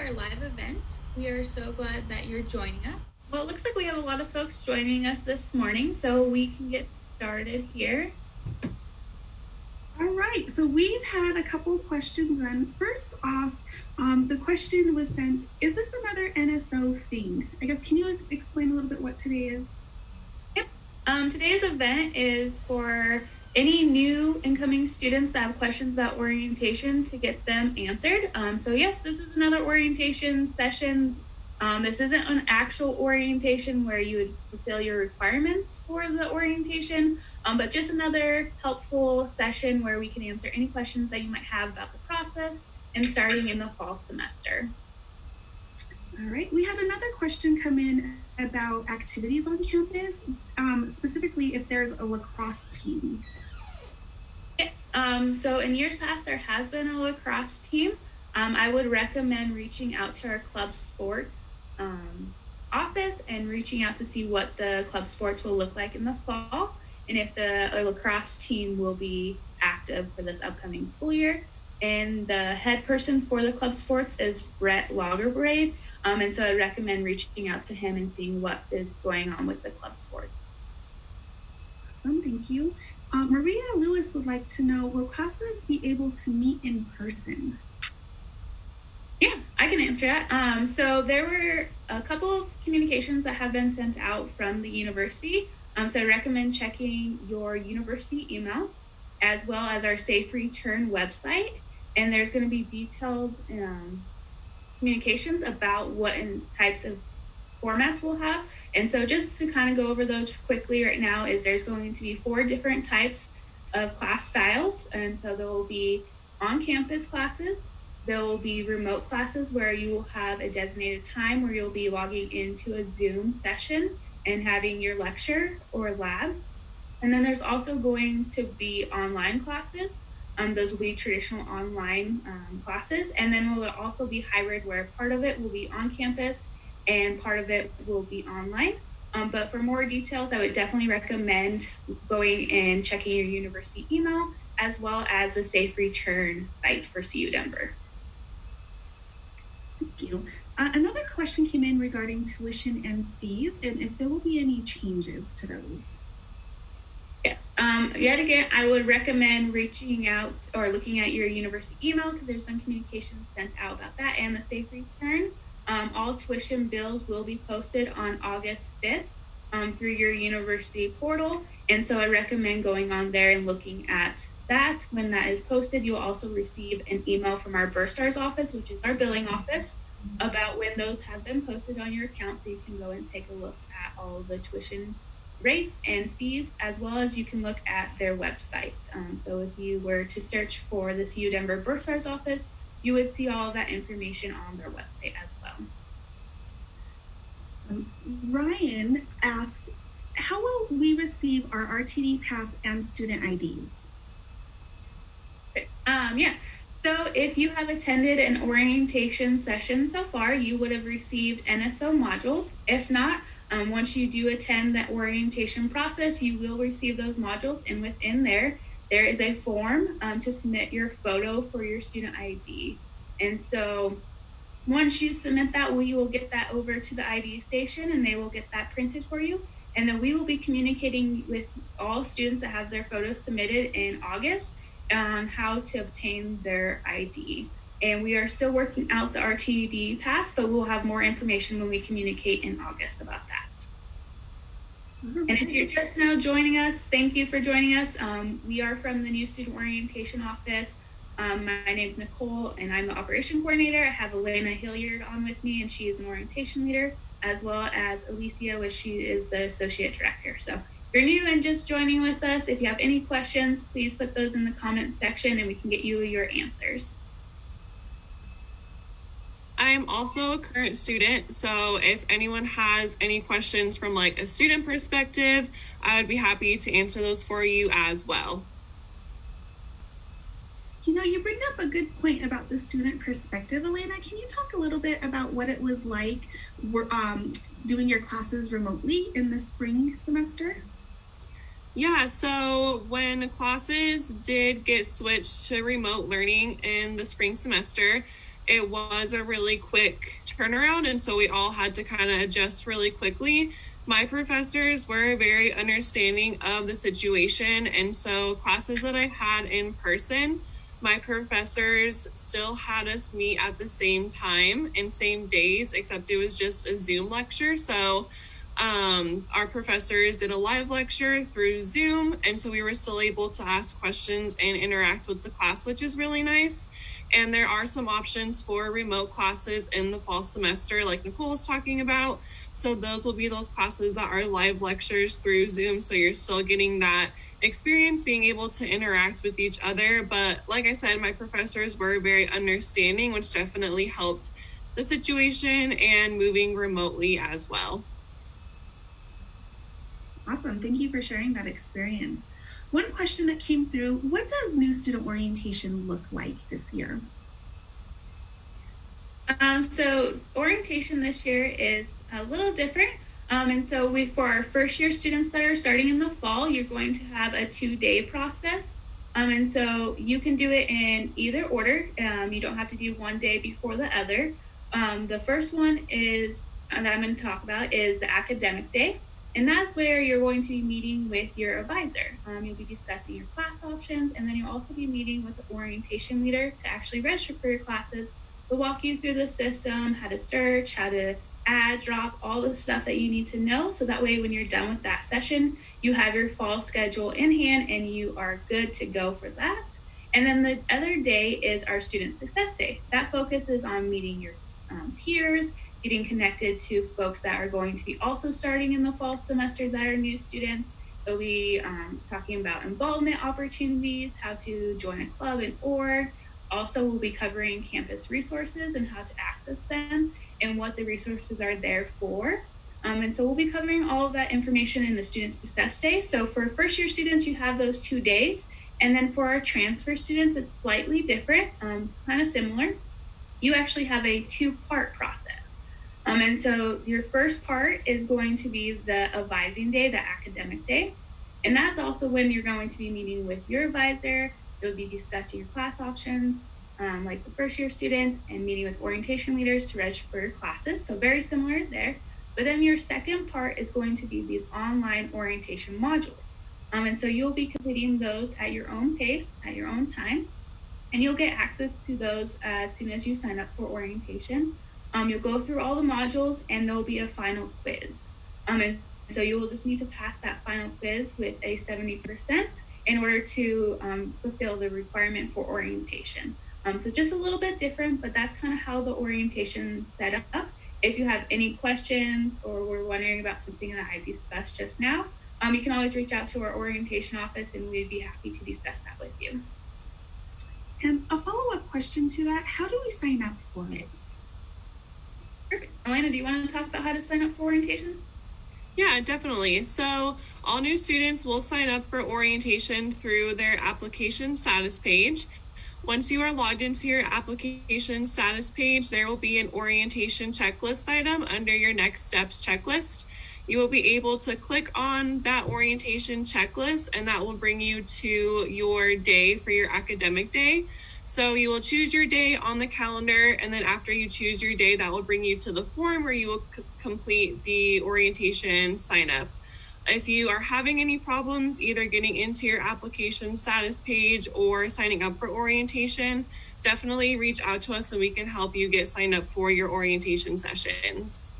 our live event. We are so glad that you're joining us. Well, it looks like we have a lot of folks joining us this morning, so we can get started here. All right, so we've had a couple of questions then. First off, the question was sent, is this another NSO thing? I guess, can you explain a little bit what today is? Yep. Today's event is for any new incoming students that have questions about orientation to get them answered. So yes, this is another orientation session. This isn't an actual orientation where you would fulfill your requirements for the orientation, but just another helpful session where we can answer any questions that you might have about the process and starting in the fall semester. All right, we had another question come in about activities on campus, specifically if there's a lacrosse team. Yes, so in years past, there has been a lacrosse team. I would recommend reaching out to our club sports office and reaching out to see what the club sports will look like in the fall and if the lacrosse team will be active for this upcoming school year. And the head person for the club sports is Brett Lagerbraid. And so I recommend reaching out to him and seeing what is going on with the club sports. Awesome, thank you. Maria Lewis would like to know, will classes be able to meet in person? Yeah, I can answer that. So there were a couple of communications that have been sent out from the university. So I recommend checking your university email as well as our Safe Return website. And there's going to be detailed communications about what types of formats we'll have. And so just to kind of go over those quickly right now is there's going to be 4 different types of class styles. And so there will be on-campus classes. There will be remote classes where you will have a designated time where you'll be logging into a Zoom session and having your lecture or lab. And then there's also going to be online classes. Those will be traditional online classes. And then will also be hybrid where part of it will be on campus and part of it will be online. But for more details, I would definitely recommend going and checking your university email as well as the Safe Return site for CU Denver. Thank you. Another question came in regarding tuition and fees and if there will be any changes to those. Yes. Yet again, I would recommend reaching out or looking at your university email because there's been communication sent out about that and the Safe Return. All tuition bills will be posted on August 5th through your university portal. And so I recommend going on there and looking at that. When that is posted, you'll also receive an email from our Bursar's office, which is our billing office, about when those have been posted on your account. So you can go and take a look at all of the tuition rates and fees, as well as you can look at their website. So if you were to search for the CU Denver Bursar's office, you would see all of that information on their website as well. Ryan asked, how will we receive our RTD pass and student IDs? Yeah, so if you have attended an orientation session so far, you would have received NSO modules. If not, once you do attend that orientation process, you will receive those modules, and within there is a form to submit your photo for your student ID. And so once you submit that, we will get that over to the ID station and they will get that printed for you. And then we will be communicating with all students that have their photos submitted in August on how to obtain their ID. And we are still working out the RTD pass, but we'll have more information when we communicate in August about that. And if you're just now joining us, thank you for joining us. We are from the New Student Orientation Office. My name is Nicole, and I'm the Operation Coordinator. I have Elena Hilliard on with me, and she is an orientation leader, as well as Alicia, which she is the Associate Director. So if you're new and just joining with us, if you have any questions, please put those in the comment section, and we can get you your answers. I'm also a current student, so if anyone has any questions from like a student perspective, I would be happy to answer those for you as well. You know, you bring up a good point about the student perspective. Elena, can you talk a little bit about what it was like doing your classes remotely in the spring semester? Yeah, so when classes did get switched to remote learning in the spring semester, it was a really quick turnaround, and so we all had to kind of adjust really quickly. My professors were very understanding of the situation, and so classes that I had in person, my professors still had us meet at the same time and same days, except it was just a Zoom lecture. So our professors did a live lecture through Zoom, and so we were still able to ask questions and interact with the class, which is really nice. And there are some options for remote classes in the fall semester, like Nicole was talking about. So those will be those classes that are live lectures through Zoom. So you're still getting that experience being able to interact with each other. But like I said, my professors were very understanding, which definitely helped the situation and moving remotely as well. Awesome. Thank you for sharing that experience. One question that came through, what does new student orientation look like this year? So orientation this year is a little different. And so for our first year students that are starting in the fall, you're going to have a 2-day process. And so you can do it in either order. You don't have to do one day before the other. The first one is that I'm going to talk about is the academic day. And that's where you're going to be meeting with your advisor. You'll be discussing your class options, and then you'll also be meeting with the orientation leader to actually register for your classes. They'll walk you through the system, how to search, how to add, drop, all the stuff that you need to know. So that way, when you're done with that session, you have your fall schedule in hand and you are good to go for that. And then the other day is our student success day. That focuses on meeting your peers, getting connected to folks that are going to be also starting in the fall semester that are new students. They'll be talking about involvement opportunities, how to join a club and org. Also, we'll be covering campus resources and how to access them and what the resources are there for. And so we'll be covering all of that information in the Student Success Day. So for first year students, you have those 2 days. And then for our transfer students, it's slightly different, kind of similar. You actually have a 2-part process. And so your first part is going to be the advising day, the academic day. And that's also when you're going to be meeting with your advisor. You'll be discussing your class options, like the first year students, and meeting with orientation leaders to register for your classes. So very similar there. But then your second part is going to be these online orientation modules. And so you'll be completing those at your own pace, at your own time. And you'll get access to those as soon as you sign up for orientation. You'll go through all the modules and there'll be a final quiz. And so you will just need to pass that final quiz with a 70% in order to fulfill the requirement for orientation. So just a little bit different, but that's kind of how the orientation set up. If you have any questions or were wondering about something that I discussed just now, you can always reach out to our orientation office and we'd be happy to discuss that with you. And a follow-up question to that, how do we sign up for it? Perfect. Elena, do you want to talk about how to sign up for orientation? Yeah, definitely. So all new students will sign up for orientation through their application status page. Once you are logged into your application status page, there will be an orientation checklist item under your next steps checklist. You will be able to click on that orientation checklist and that will bring you to your day for your academic day. So you will choose your day on the calendar, and then after you choose your day, that will bring you to the form where you will complete the orientation sign up. If you are having any problems either getting into your application status page or signing up for orientation, definitely reach out to us and we can help you get signed up for your orientation sessions.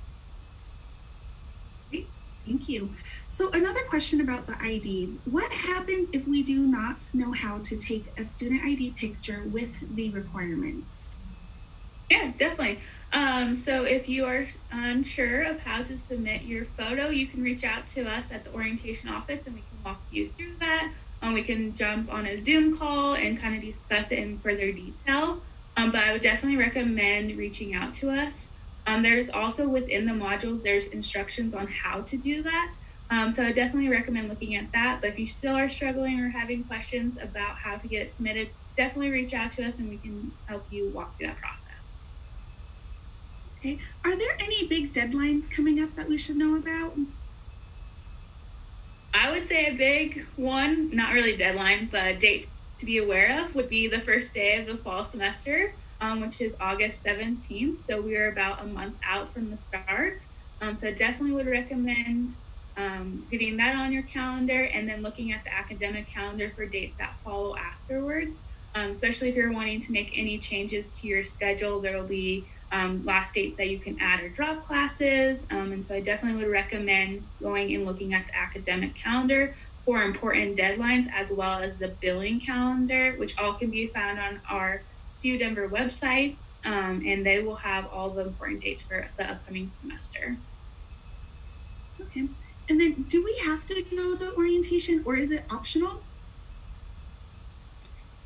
Great. Thank you. So another question about the IDs. What happens if we do not know how to take a student ID picture with the requirements? Yeah, definitely. So if you are unsure of how to submit your photo, you can reach out to us at the orientation office and we can walk you through that. We can jump on a Zoom call and kind of discuss it in further detail. But I would definitely recommend reaching out to us. There's also within the modules, there's instructions on how to do that. So I definitely recommend looking at that. But if you still are struggling or having questions about how to get it submitted, definitely reach out to us and we can help you walk through that process. Okay. Are there any big deadlines coming up that we should know about? I would say a big one, not really deadline, but date to be aware of would be the first day of the fall semester. which is August 17th. So we are about a month out from the start. So I definitely would recommend getting that on your calendar and then looking at the academic calendar for dates that follow afterwards. Especially if you're wanting to make any changes to your schedule, there will be last dates that you can add or drop classes. And so I definitely would recommend going and looking at the academic calendar for important deadlines, as well as the billing calendar, which all can be found on our CU Denver website. And they will have all the important dates for the upcoming semester. Okay. And then do we have to go to orientation, or is it optional?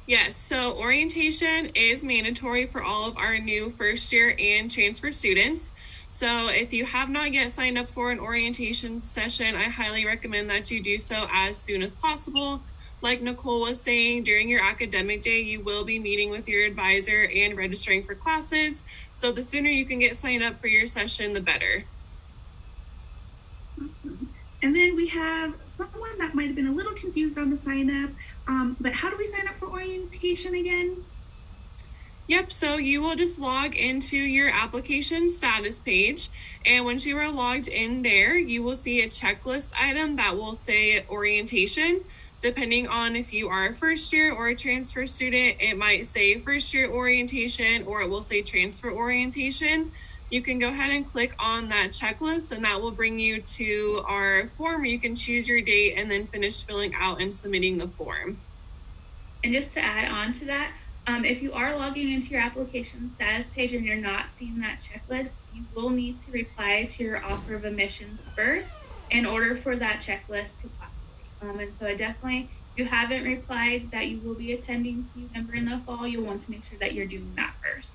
Yes, so orientation is mandatory for all of our new first year and transfer students. So if you have not yet signed up for an orientation session, I highly recommend that you do so as soon as possible. Like Nicole was saying, during your academic day, you will be meeting with your advisor and registering for classes. So the sooner you can get signed up for your session, the better. Awesome. And then we have someone that might have been a little confused on the sign up, but how do we sign up for orientation again? Yep, so you will just log into your application status page, and once you are logged in there, you will see a checklist item that will say orientation. Depending on if you are a first year or a transfer student, it might say first year orientation or it will say transfer orientation. You can go ahead and click on that checklist, and that will bring you to our form where you can choose your date and then finish filling out and submitting the form. And just to add on to that, if you are logging into your application status page and you're not seeing that checklist, you will need to reply to your offer of admissions first in order for that checklist to populate. And so I definitely, if you haven't replied that you will be attending CU Denver in the fall, you'll want to make sure that you're doing that first.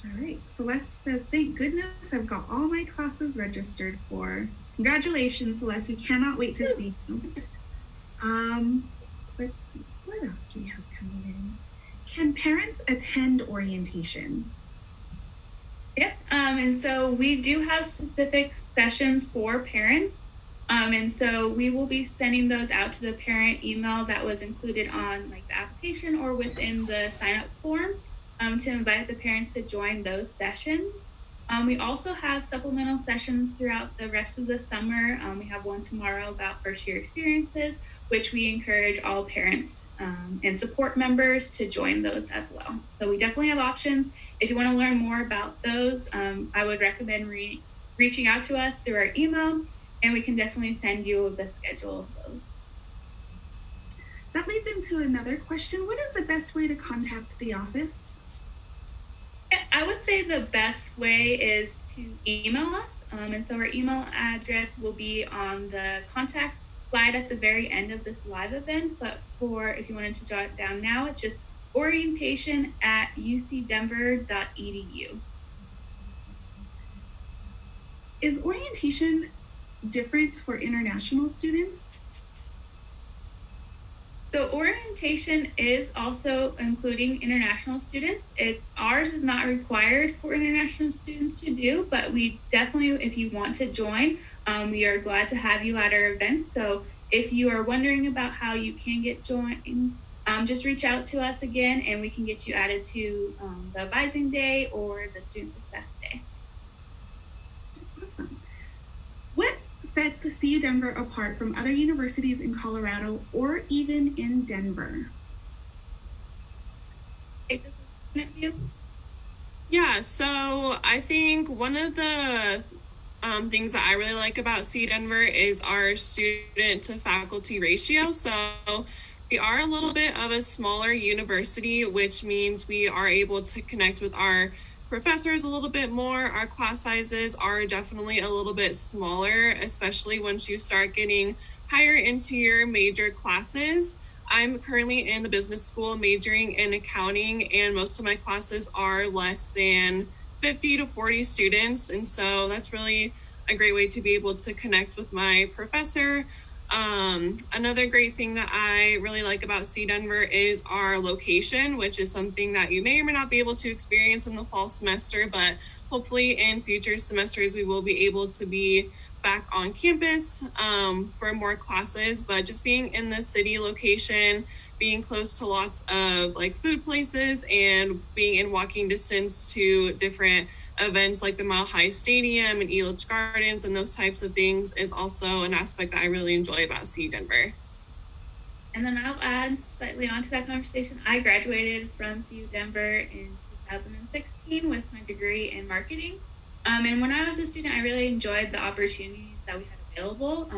All right, Celeste says, thank goodness I've got all my classes registered for. Congratulations, Celeste, we cannot wait to see you. Let's see, what else do we have coming in? Can parents attend orientation? Yep, and so we do have specific sessions for parents. And so we will be sending those out to the parent email that was included on like the application or within the sign up form. To invite the parents to join those sessions. We also have supplemental sessions throughout the rest of the summer. We have one tomorrow about first year experiences, which we encourage all parents and support members to join those as well. So we definitely have options. If you want to learn more about those, I would recommend reaching out to us through our email, and we can definitely send you the schedule of those. That leads into another question. What is the best way to contact the office? I would say the best way is to email us. And so our email address will be on the contact slide at the very end of this live event. But if you wanted to jot it down now, it's just orientation@ucdenver.edu. Is orientation different for international students? So orientation is also including international students. Ours is not required for international students to do, but we definitely, if you want to join, we are glad to have you at our event. So if you are wondering about how you can get joined, just reach out to us again and we can get you added to the advising day or the student success day. Awesome. What sets CU Denver apart from other universities in Colorado or even in Denver? Yeah, so I think one of the things that I really like about CU Denver is our student to faculty ratio. So we are a little bit of a smaller university, which means we are able to connect with our professors a little bit more. Our class sizes are definitely a little bit smaller, especially once you start getting higher into your major classes. I'm currently in the business school majoring in accounting, and most of my classes are less than 50 to 40 students. And so that's really a great way to be able to connect with my professor. Another great thing that I really like about CU Denver is our location, which is something that you may or may not be able to experience in the fall semester, but hopefully in future semesters we will be able to be back on campus for more classes. But just being in the city location being close to lots of like food places and being in walking distance to different events like the Mile High Stadium and Elitch Gardens and those types of things is also an aspect that I really enjoy about CU Denver. And then I'll add slightly onto that conversation. I graduated from CU Denver in 2016 with my degree in marketing. And when I was a student, I really enjoyed the opportunities that we had available.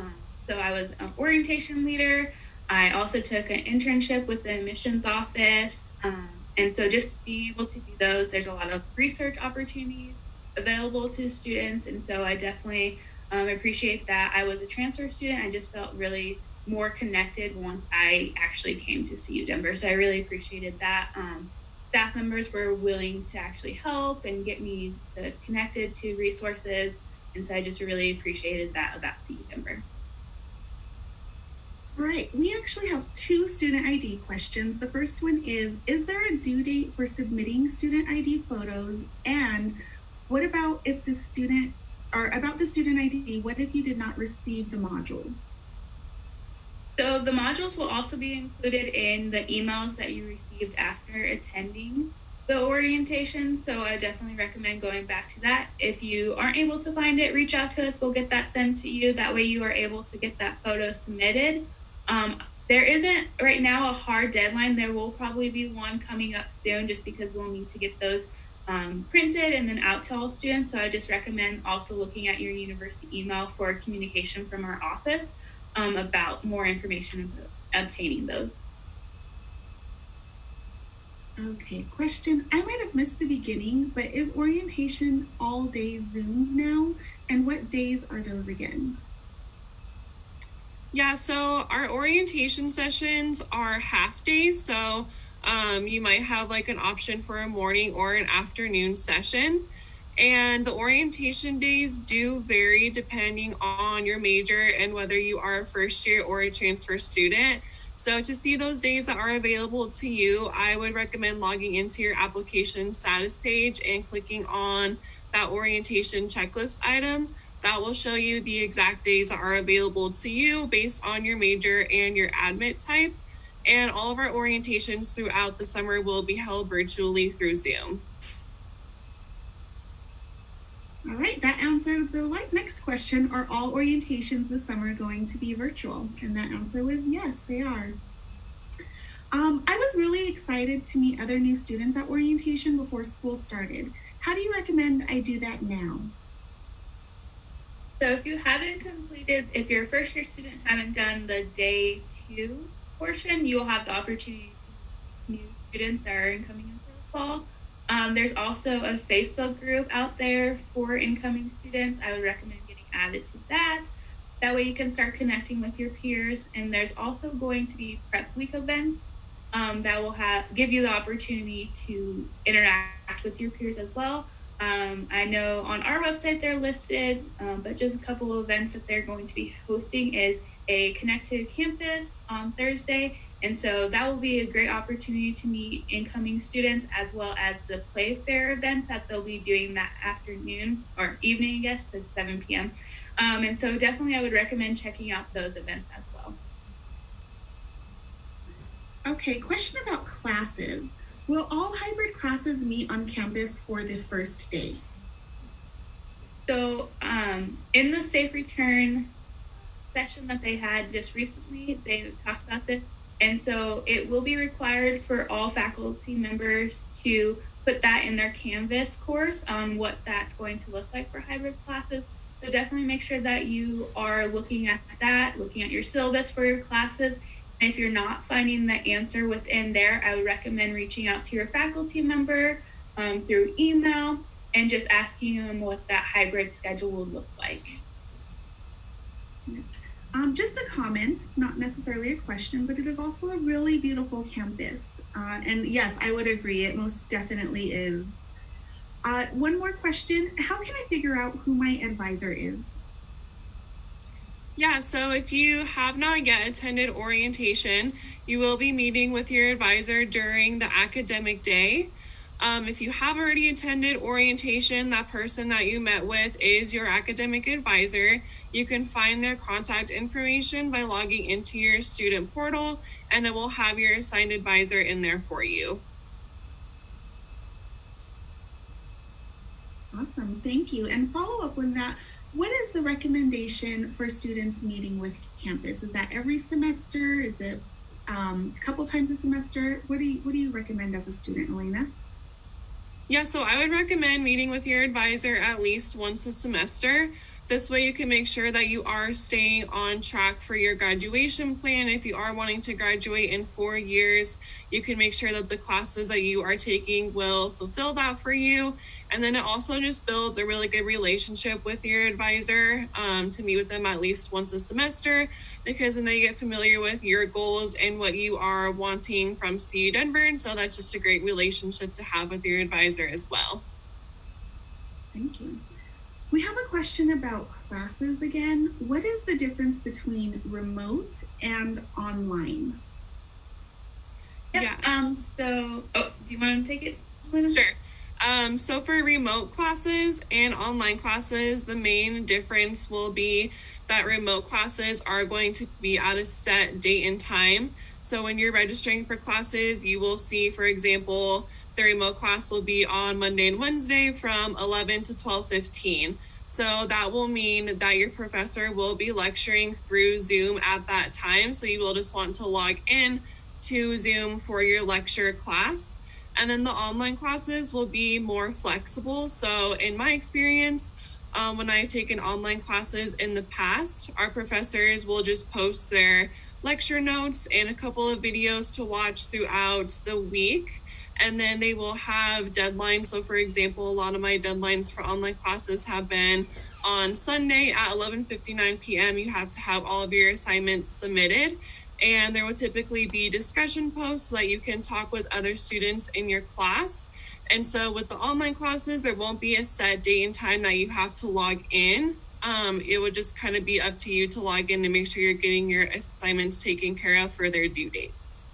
So I was an orientation leader. I also took an internship with the admissions office. And so just being able to do those, there's a lot of research opportunities available to students. And so I definitely appreciate that. I was a transfer student. I just felt really more connected once I actually came to CU Denver. So I really appreciated that. Staff members were willing to actually help and get me connected to resources. And so I just really appreciated that about CU Denver. All right, we actually have 2 student ID questions. The first one is there a due date for submitting student ID photos? And what about if the student, or about the student ID, what if you did not receive the module? So the modules will also be included in the emails that you received after attending the orientation. So I definitely recommend going back to that. If you aren't able to find it, reach out to us. We'll get that sent to you. That way you are able to get that photo submitted. There isn't right now a hard deadline. There will probably be one coming up soon just because we'll need to get those printed and then out to all students. So I just recommend also looking at your university email for communication from our office about more information about obtaining those. Okay, question. I might have missed the beginning, but is orientation all day Zooms now? And what days are those again? Yeah, so our orientation sessions are half days. So you might have like an option for a morning or an afternoon session. And the orientation days do vary depending on your major and whether you are a first year or a transfer student. So to see those days that are available to you, I would recommend logging into your application status page and clicking on that orientation checklist item. That will show you the exact days that are available to you based on your major and your admit type. And all of our orientations throughout the summer will be held virtually through Zoom. All right, that answered the next question. Are all orientations this summer going to be virtual? And that answer was yes, they are. I was really excited to meet other new students at orientation before school started. How do you recommend I do that now? So if you haven't completed, if you're a first year student, haven't done the day 2 portion, you will have the opportunity to meet new students that are incoming in the fall. There's also a Facebook group out there for incoming students. I would recommend getting added to that. That way you can start connecting with your peers. And there's also going to be prep week events that will give you the opportunity to interact with your peers as well. I know on our website they're listed, but just a couple of events that they're going to be hosting is a Connect to Campus on Thursday. And so that will be a great opportunity to meet incoming students, as well as the Play Fair event that they'll be doing that afternoon or evening, I guess, at 7 p.m. And so definitely I would recommend checking out those events as well. Okay, question about classes. Will all hybrid classes meet on campus for the first day? So in the Safe Return session that they had just recently, they talked about this. And so it will be required for all faculty members to put that in their Canvas course on what that's going to look like for hybrid classes. So definitely make sure that you are looking at that, looking at your syllabus for your classes. And if you're not finding the answer within there, I would recommend reaching out to your faculty member through email and just asking them what that hybrid schedule would look like. Just a comment, not necessarily a question, but it is also a really beautiful campus. And yes, I would agree, it most definitely is. One more question, how can I figure out who my advisor is? Yeah, so if you have not yet attended orientation, you will be meeting with your advisor during the academic day. If you have already attended orientation, that person that you met with is your academic advisor. You can find their contact information by logging into your student portal, and it will have your assigned advisor in there for you. Awesome, thank you. And follow up on that, what is the recommendation for students meeting with campus? Is that every semester? Is it a couple times a semester? What do you recommend as a student, Elena? Yeah, so I would recommend meeting with your advisor at least once a semester. This way you can make sure that you are staying on track for your graduation plan. If you are wanting to graduate in 4 years, you can make sure that the classes that you are taking will fulfill that for you. And then it also just builds a really good relationship with your advisor, to meet with them at least once a semester, because then they get familiar with your goals and what you are wanting from CU Denver. And so that's just a great relationship to have with your advisor as well. Thank you. We have a question about classes again. What is the difference between remote and online? Yep. Yeah. Do you want to take it, Lena? Sure. So for remote classes and online classes, the main difference will be that remote classes are going to be at a set date and time. So when you're registering for classes, you will see, for example, the remote class will be on Monday and Wednesday from 11 to 12:15. So that will mean that your professor will be lecturing through Zoom at that time. So you will just want to log in to Zoom for your lecture class. And then the online classes will be more flexible. So in my experience, when I've taken online classes in the past, our professors will just post their lecture notes and a couple of videos to watch throughout the week. And then they will have deadlines. So for example, a lot of my deadlines for online classes have been on Sunday at 11:59 p.m. You have to have all of your assignments submitted. And there will typically be discussion posts so that you can talk with other students in your class. And so with the online classes, there won't be a set date and time that you have to log in. It would just kind of be up to you to log in and make sure you're getting your assignments taken care of for their due dates.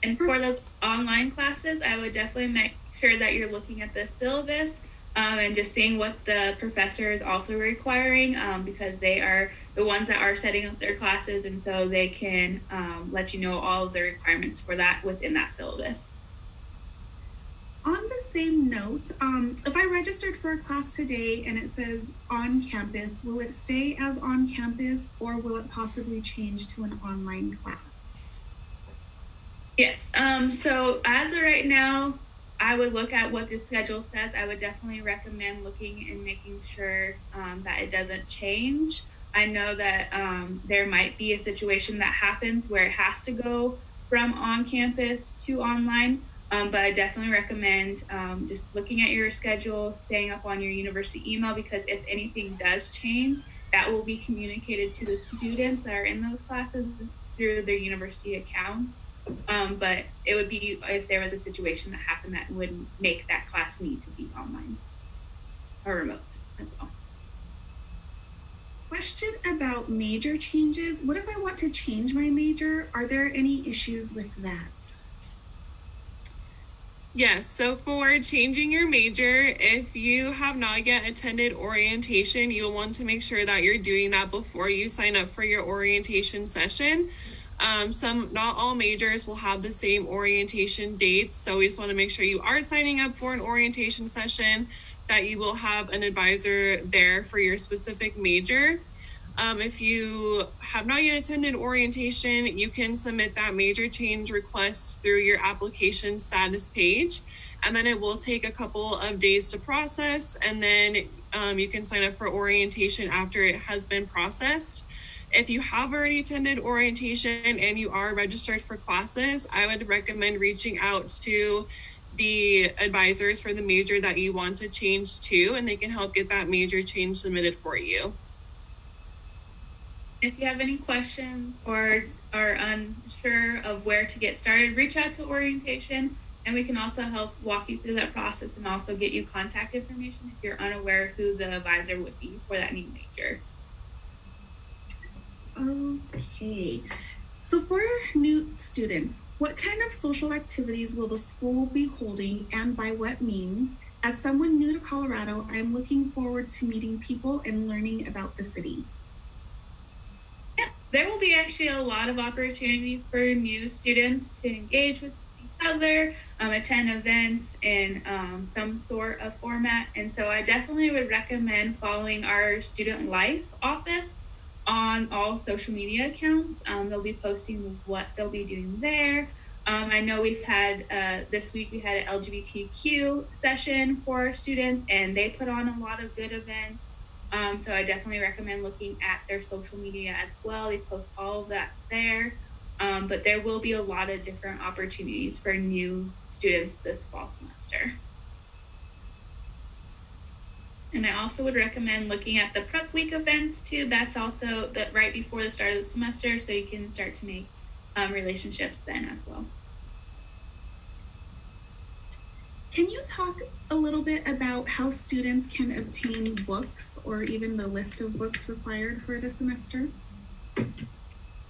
And for those online classes, I would definitely make sure that you're looking at the syllabus and just seeing what the professor is also requiring, because they are the ones that are setting up their classes, and so they can let you know all of the requirements for that within that syllabus. On the same note, if I registered for a class today and it says on campus, will it stay as on campus or will it possibly change to an online class? Yes. So as of right now, I would look at what the schedule says. I would definitely recommend looking and making sure that it doesn't change. I know that there might be a situation that happens where it has to go from on campus to online, but I definitely recommend just looking at your schedule, staying up on your university email, because if anything does change, that will be communicated to the students that are in those classes through their university account. But it would be if there was a situation that happened that would make that class need to be online or remote as well. Question about major changes. What if I want to change my major? Are there any issues with that? Yes, so for changing your major, if you have not yet attended orientation, you will want to make sure that you're doing that before you sign up for your orientation session. Not all majors will have the same orientation dates, so we just want to make sure you are signing up for an orientation session, that you will have an advisor there for your specific major. If you have not yet attended orientation, you can submit that major change request through your application status page, and then it will take a couple of days to process, and then you can sign up for orientation after it has been processed. If you have already attended orientation and you are registered for classes, I would recommend reaching out to the advisors for the major that you want to change to, and they can help get that major change submitted for you. If you have any questions or are unsure of where to get started, reach out to orientation, and we can also help walk you through that process and also get you contact information if you're unaware who the advisor would be for that new major. Okay, So for new students, what kind of social activities will the school be holding and by what means? As someone new to Colorado, I'm looking forward to meeting people and learning about the city. Yeah, there will be actually a lot of opportunities for new students to engage with each other, attend events in some sort of format. And so I definitely would recommend following our student life office on all social media accounts. They'll be posting what they'll be doing there. I know we've had this week we had an LGBTQ session for our students, and they put on a lot of good events. So I definitely recommend looking at their social media as well. They post all of that there. But there will be a lot of different opportunities for new students this fall semester. And I also would recommend looking at the prep week events too. That's also right before the start of the semester, so you can start to make relationships then as well. Can you talk a little bit about how students can obtain books or even the list of books required for the semester?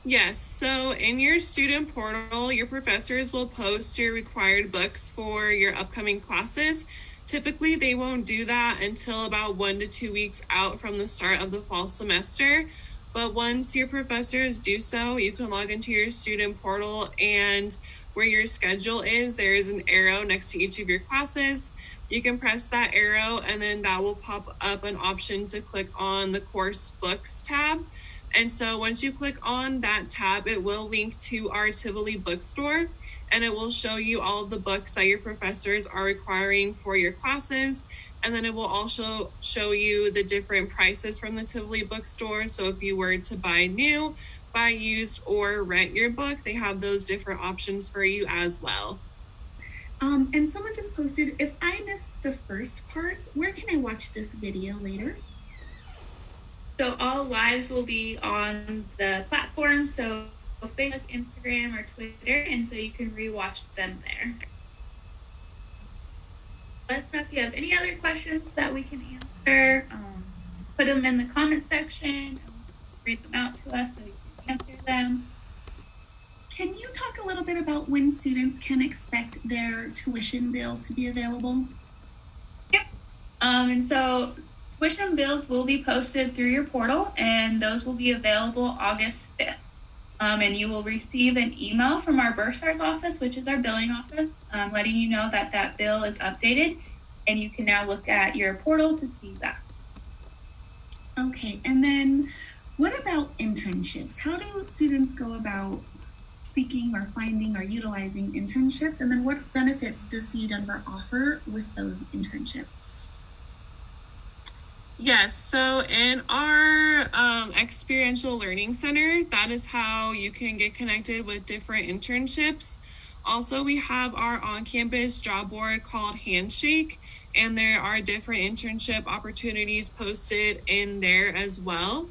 Yes, so in your student portal, your professors will post your required books for your upcoming classes. Typically, they won't do that until about 1 to 2 weeks out from the start of the fall semester. But once your professors do so, you can log into your student portal, and where your schedule is, there is an arrow next to each of your classes. You can press that arrow, and then that will pop up an option to click on the course books tab. And so once you click on that tab, it will link to our Tivoli bookstore, and it will show you all of the books that your professors are requiring for your classes. And then it will also show you the different prices from the Tivoli bookstore. So if you were to buy new, buy used, or rent your book, they have those different options for you as well. And someone just posted, if I missed the first part, where can I watch this video later? So all lives will be on the platform, so Facebook, Instagram, or Twitter, and so you can rewatch them there. Let us know if you have any other questions that we can answer. Put them in the comment section, and read them out to us so we can answer them. Can you talk a little bit about when students can expect their tuition bill to be available? Yep. And so tuition bills will be posted through your portal, and those will be available August 5th. And you will receive an email from our bursar's office, which is our billing office, letting you know that that bill is updated, and you can now look at your portal to see that. Okay, and then what about internships? How do students go about seeking or finding or utilizing internships? And then what benefits does CU Denver offer with those internships? Yes, so in our experiential learning center, that is how you can get connected with different internships. Also, we have our on-campus job board called Handshake, and there are different internship opportunities posted in there as well.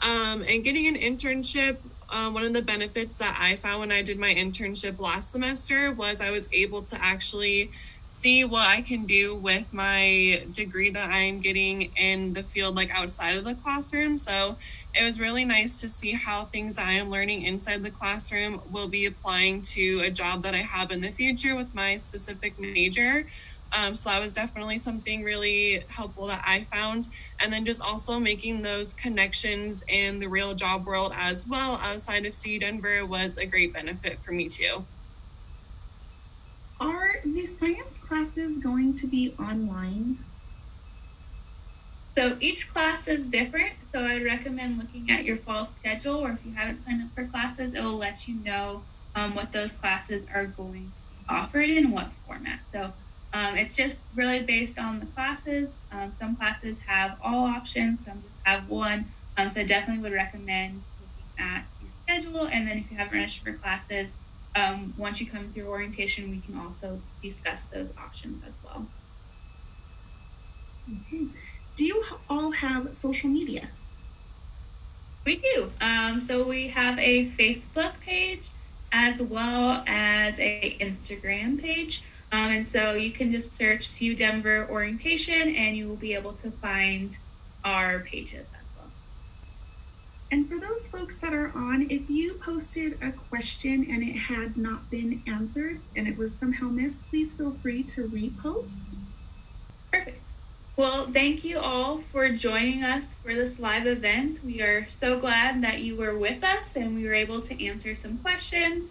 And getting an internship, one of the benefits that I found when I did my internship last semester was I was able to actually see what I can do with my degree that I'm getting in the field, like outside of the classroom. So it was really nice to see how things I am learning inside the classroom will be applying to a job that I have in the future with my specific major. So that was definitely something really helpful that I found. And then just also making those connections in the real job world as well outside of CU Denver was a great benefit for me too. Are the science classes going to be online? So each class is different. So I'd recommend looking at your fall schedule, or if you haven't signed up for classes, it will let you know what those classes are going to be offered in what format. So it's just really based on the classes. Some classes have all options, some just have one. So I definitely would recommend looking at your schedule. And then if you haven't registered for classes, once you come through orientation, we can also discuss those options as well. Okay. Do you all have social media? We do. So we have a Facebook page as well as a Instagram page. And so you can just search CU Denver Orientation and you will be able to find our pages as well. And for those folks that are on, if you posted a question and it had not been answered and it was somehow missed, please feel free to repost. Perfect. Well, thank you all for joining us for this live event. We are so glad that you were with us and we were able to answer some questions.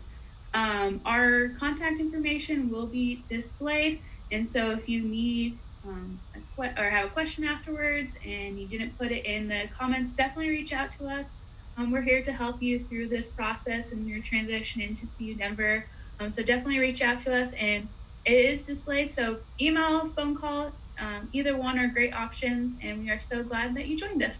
Our contact information will be displayed. And so if you need or have a question afterwards and you didn't put it in the comments, definitely reach out to us. We're here to help you through this process and your transition into CU Denver. So definitely reach out to us, and it is displayed. So email, phone call, either one are great options. And we are so glad that you joined us.